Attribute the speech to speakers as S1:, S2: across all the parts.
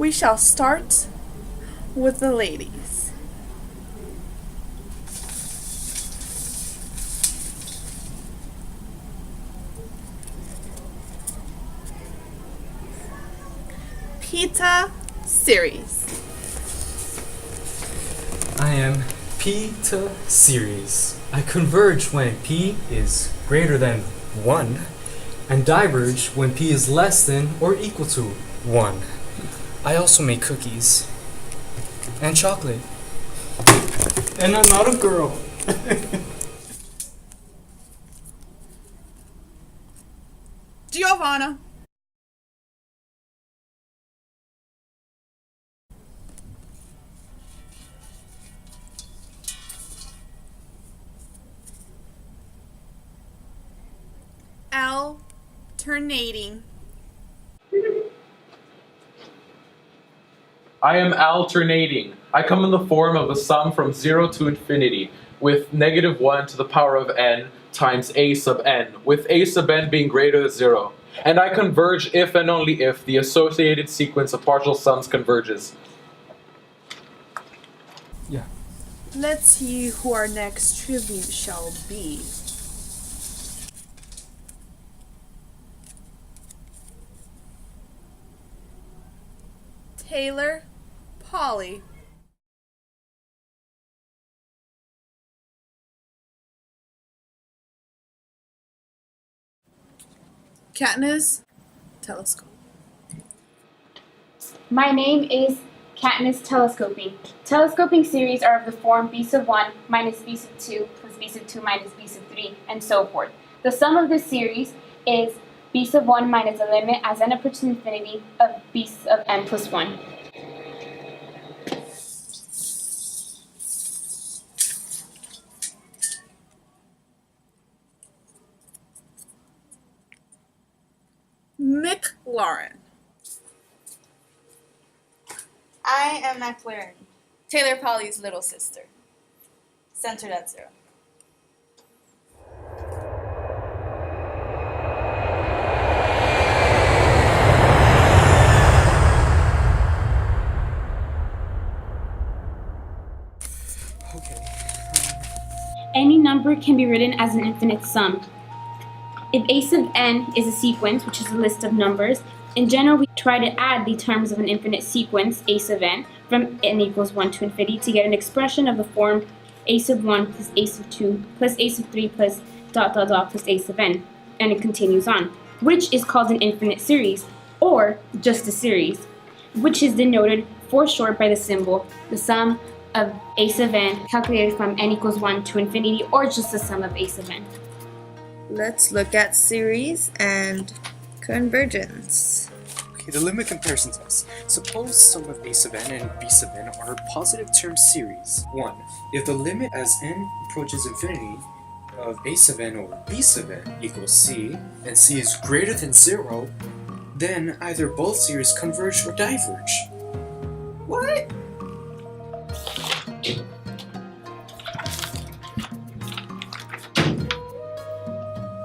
S1: We shall start with the ladies. Pita series.
S2: I am P-ta series. I converge when P is greater than 1, and diverge when P is less than or equal to 1. I also make cookies. And chocolate. And I'm not a girl.
S1: Giovanna. Alternating.
S3: I am alternating. I come in the form of a sum from 0 to infinity, with negative 1 to the power of n times a sub n, with a sub n being greater than 0. And I converge if and only if the associated sequence of partial sums converges.
S2: Yeah.
S1: Let's see who our next tribute shall be. Taylor Polly. Katniss Telescope.
S4: My name is Katniss Telescoping. Telescoping series are of the form b sub 1 minus b sub 2 plus b sub 2 minus b sub 3, and so forth. The sum of this series is b sub 1 minus the limit as n approaches infinity of b sub n plus 1.
S1: McLaurin.
S5: I am McLaren,
S6: Taylor Polly's little sister. Centered at 0.
S2: Okay.
S4: Any number can be written as an infinite sum. If a sub n is a sequence, which is a list of numbers, in general we try to add the terms of an infinite sequence, a sub n, from n equals 1 to infinity to get an expression of the form a sub 1 plus a sub 2 plus a sub 3 plus ... plus a sub n, and it continues on, which is called an infinite series, or just a series, which is denoted for short by the symbol, the sum of a sub n calculated from n equals 1 to infinity, or just the sum of a sub n.
S5: Let's look at series and convergence.
S7: Okay, the limit comparison test. Suppose sum of a sub n and b sub n are a positive term series. 1. If the limit as n approaches infinity of a sub n over b sub n equals c, and c is greater than 0, then either both series converge or diverge. What?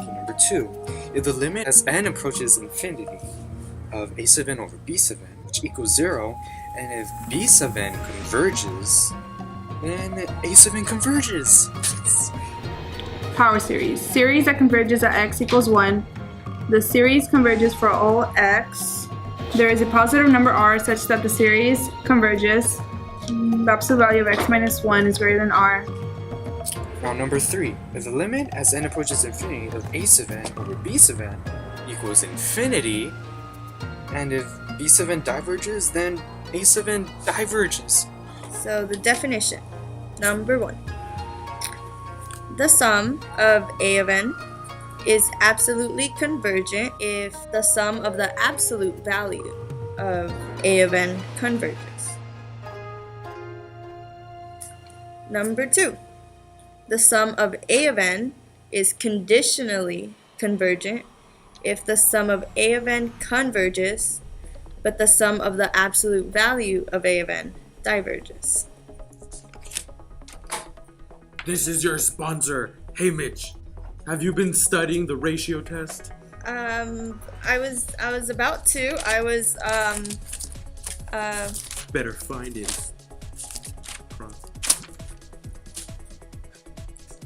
S7: Number 2. If the limit as n approaches infinity of a sub n over b sub n, which equals 0, and if b sub n converges, then a sub n converges.
S1: Power series. Series that converges at x equals 1. The series converges for all x. There is a positive number r such that the series converges. The absolute value of x minus 1 is greater than r.
S7: Now number 3. If the limit as n approaches infinity of a sub n over b sub n equals infinity, and if b sub n diverges, then a sub n diverges.
S5: So the definition. Number 1. The sum of a of n is absolutely convergent if the sum of the absolute value of a of n converges. Number 2. The sum of a of n is conditionally convergent if the sum of a of n converges, but the sum of the absolute value of a of n diverges.
S8: This is your sponsor. Hey Mitch, have you been studying the ratio test?
S5: I was about to.
S8: Better find it.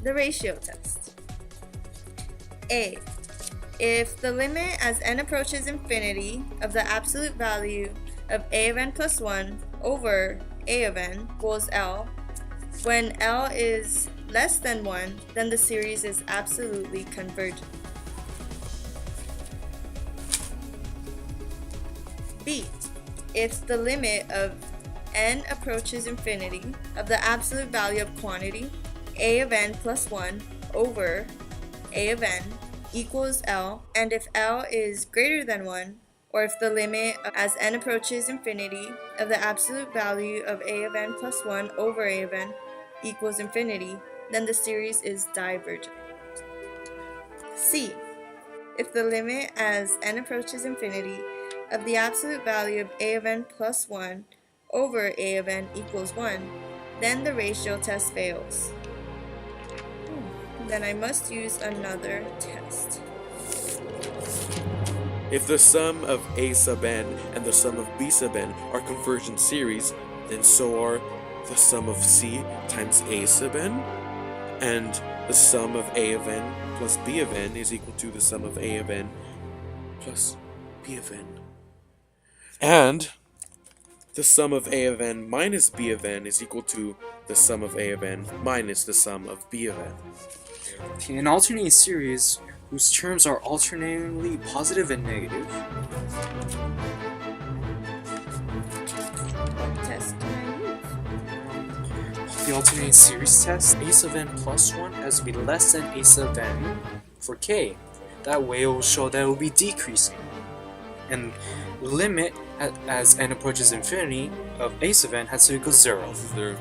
S5: The ratio test. A. If the limit as n approaches infinity of the absolute value of a of n plus 1 over a of n equals L, when L is less than 1, then the series is absolutely convergent. B. If the limit of n approaches infinity of the absolute value of quantity a of n plus 1 over a of n equals L, and if L is greater than 1, or if the limit as n approaches infinity of the absolute value of a of n plus 1 over a of n equals infinity, then the series is divergent. C. If the limit as n approaches infinity of the absolute value of a of n plus 1 over a of n equals 1, then the ratio test fails. Then I must use another test.
S9: If the sum of a sub n and the sum of b sub n are convergent series, then so are the sum of c times a sub n, and the sum of a of n plus b of n is equal to the sum of a of n plus b of n. And the sum of a of n minus b of n is equal to the sum of a of n minus the sum of b of n.
S7: An alternating series whose terms are alternatingly positive and negative.
S5: What test can I use?
S7: The alternating series test, a sub n plus 1 has to be less than a sub n for k. That way it will show that it will be decreasing. And the limit as n approaches infinity of a sub n has to equal 0.
S9: This is their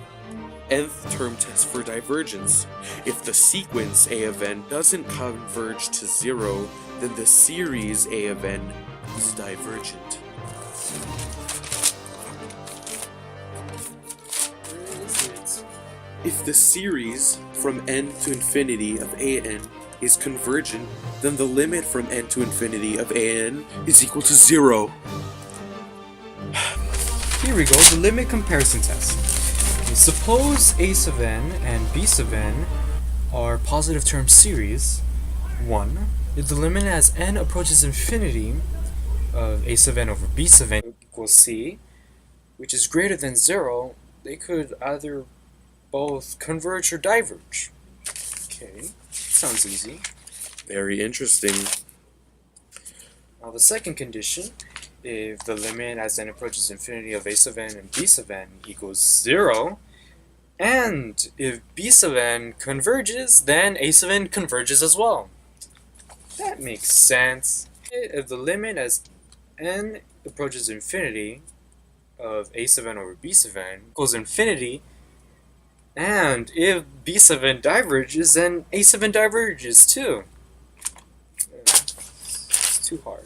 S9: nth term test for divergence. If the sequence a of n doesn't converge to 0, then the series a of n is divergent. If the series from n to infinity of an is convergent, then the limit from n to infinity of an is equal to 0.
S7: Here we go, the limit comparison test. Suppose a sub n and b sub n are positive term series. 1. If the limit as n approaches infinity of a sub n over b sub n equals c, which is greater than 0, they could either both converge or diverge. Okay, sounds easy.
S9: Very interesting.
S7: Now the second condition, if the limit as n approaches infinity of a sub n and b sub n equals 0, and if b sub n converges, then a sub n converges as well. That makes sense. If the limit as n approaches infinity of a sub n over b sub n equals infinity, and if b sub n diverges, then a sub n diverges too. It's too hard.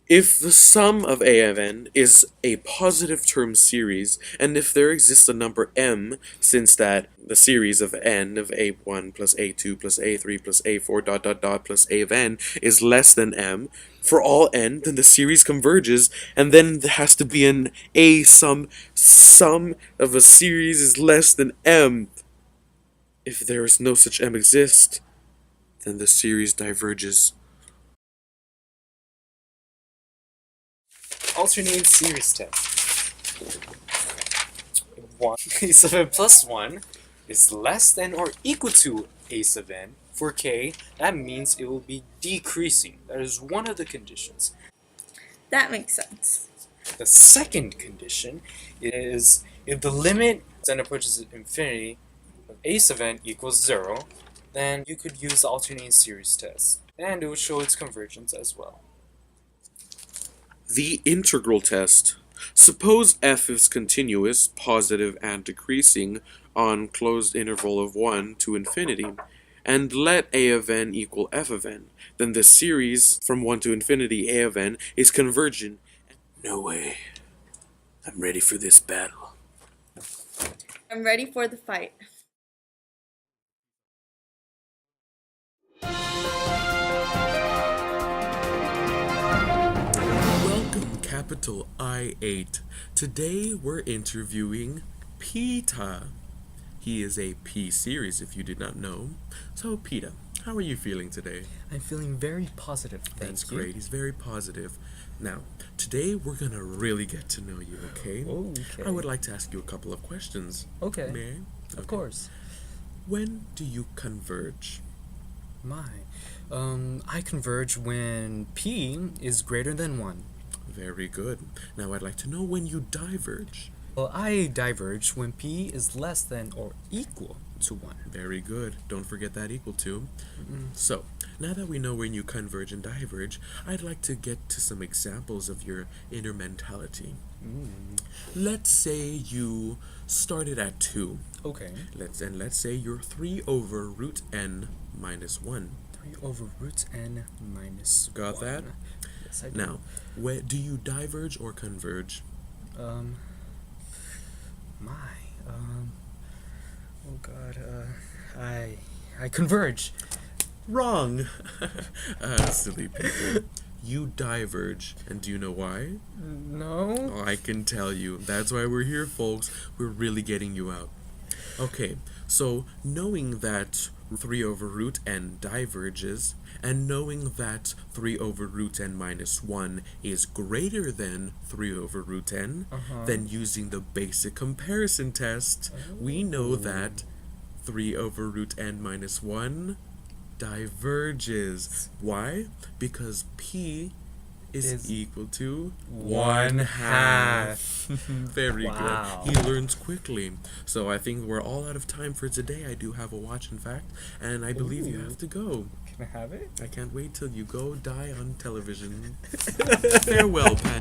S9: If the sum of a of n is a positive term series, and if there exists a number m, since that the series of n of a1 plus a2 plus a3 plus a4 dot dot dot plus a of n is less than m, for all n, then the series converges, and then there has to be an a sum of a series is less than m. If there is no such m exist, then the series diverges.
S7: Alternating series test. 1. A sub n plus 1 is less than or equal to a sub n. For k, that means it will be decreasing. That is one of the conditions.
S5: That makes sense.
S7: The second condition is if the limit as n approaches infinity of a sub n equals 0, then you could use the alternating series test, and it will show its convergence as well.
S9: The integral test. Suppose f is continuous, positive and decreasing on closed interval of 1 to infinity, and let a of n equal f of n. Then the series from 1 to infinity a of n is convergent. No way. I'm ready for this battle.
S5: I'm ready for the fight.
S9: capital I-8. Today we're interviewing Peter. He is a P series, if you did not know. So, Peter, how are you feeling today?
S2: I'm feeling very positive,
S9: That's
S2: thank you.
S9: great. He's very positive. Now, today we're gonna really get to know you, okay?
S2: Okay.
S9: I would like to ask you a couple of questions.
S2: Okay.
S9: May I?
S2: Of
S9: Okay.
S2: course.
S9: When do you converge?
S2: I converge when P is greater than 1.
S9: Very good. Now I'd like to know when you diverge.
S2: Well, I diverge when P is less than or equal to 1.
S9: Very good. Don't forget that equal to. So, now that we know when you converge and diverge, I'd like to get to some examples of your inner mentality. Let's say you started at 2.
S2: Okay.
S9: Let's say you're 3 over root n minus 1.
S2: 3 over root n minus
S9: Got
S2: 1.
S9: that?
S2: Yes, I do.
S9: Now, do you diverge or converge?
S2: Oh god, I converge.
S9: Wrong! Silly people. You diverge, and do you know why?
S2: No.
S9: Oh, I can tell you. That's why we're here, folks. We're really getting you out. Okay, so knowing that 3 over root n diverges, and knowing that 3 over root n minus 1 is greater than 3 over root n, then using the basic comparison test, we know that 3 over root n minus 1 diverges. Why? Because P is equal to 1/2. Very
S2: Wow.
S9: good. He learns quickly. So I think we're all out of time for today. I do have a watch, in fact, and I believe you have to go.
S2: Can I have it?
S9: I can't wait till you go die on television. Farewell, Pan.